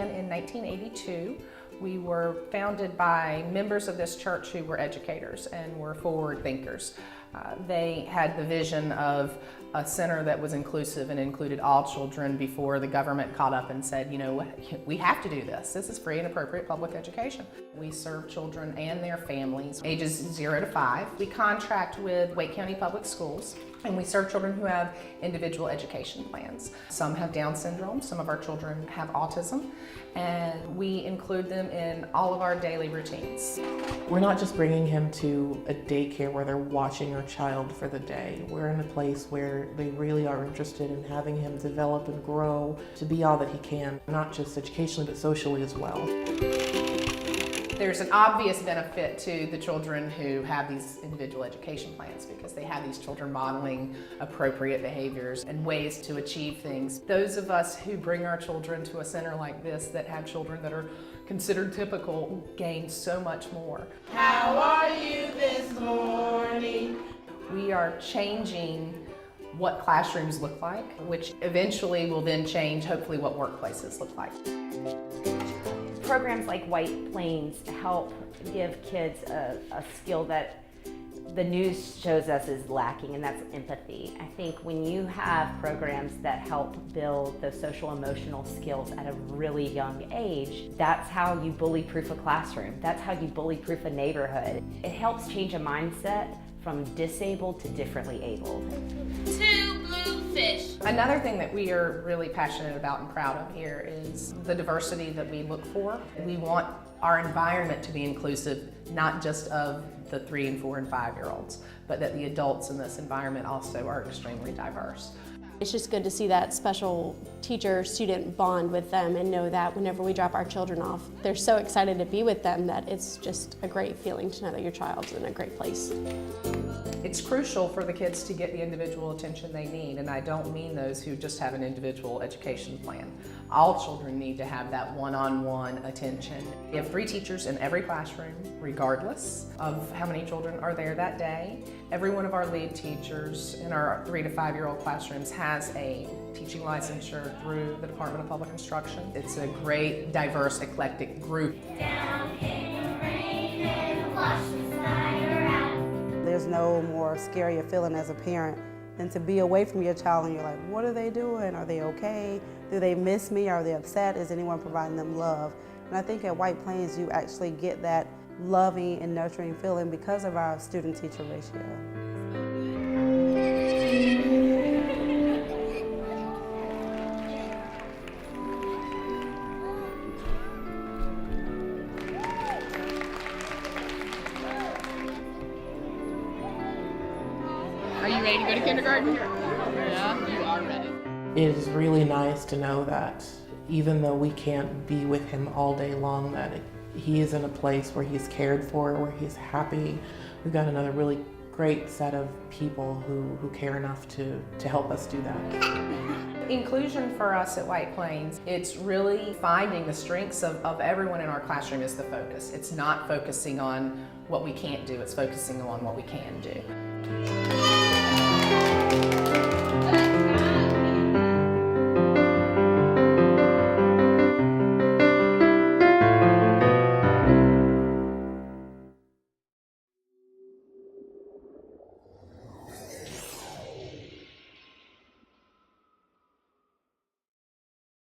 began in 1982. We were founded by members of this church who were educators and were forward thinkers. They had the vision of a center that was inclusive and included all children before the government caught up and said, you know, we have to do this. This is free and appropriate public education. We serve children and their families, ages 0 to 5. We contract with Wake County Public Schools, and we serve children who have individual education plans. Some have Down syndrome, some of our children have autism, and we include them in all of our daily routines. We're not just bringing him to a daycare where they're watching our child for the day. We're in a place where they really are interested in having him develop and grow to be all that he can, not just educationally but socially as well. There's an obvious benefit to the children who have these individual education plans because they have these children modeling appropriate behaviors and ways to achieve things. Those of us who bring our children to a center like this that have children that are considered typical gain so much more. How are you this morning? We are changing what classrooms look like, which eventually will then change, hopefully, what workplaces look like. Programs like White Plains help give kids a skill that the news shows us is lacking, and that's empathy. I think when you have programs that help build those social emotional skills at a really young age, that's how you bully-proof a classroom. That's how you bully-proof a neighborhood. It helps change a mindset from disabled to differently abled. 2 blue fish. Another thing that we are really passionate about and proud of here is the diversity that we look for. We want our environment to be inclusive, not just of the 3 and 4 and 5-year-olds, but that the adults in this environment also are extremely diverse. It's just good to see that special teacher-student bond with them and know that whenever we drop our children off, they're so excited to be with them that it's just a great feeling to know that your child's in a great place. It's crucial for the kids to get the individual attention they need, and I don't mean those who just have an individual education plan. All children need to have that one-on-one attention. We have 3 teachers in every classroom, regardless of how many children are there that day. Every one of our lead teachers in our 3 to 5-year-old classrooms has a teaching licensure through the Department of Public Instruction. It's a great, diverse, eclectic group. Down came the rain and washed the fire out. There's no more scarier feeling as a parent than to be away from your child and you're like, what are they doing? Are they okay? Do they miss me? Are they upset? Is anyone providing them love? And I think at White Plains you actually get that loving and nurturing feeling because of our student-teacher ratio. Are you ready to go to kindergarten? Yeah, you are ready. It is really nice to know that even though we can't be with him all day long, that he is in a place where he's cared for, where he's happy. We've got another really great set of people who care enough to help us do that. Inclusion for us at White Plains, it's really finding the strengths of everyone in our classroom is the focus. It's not focusing on what we can't do, it's focusing on what we can do.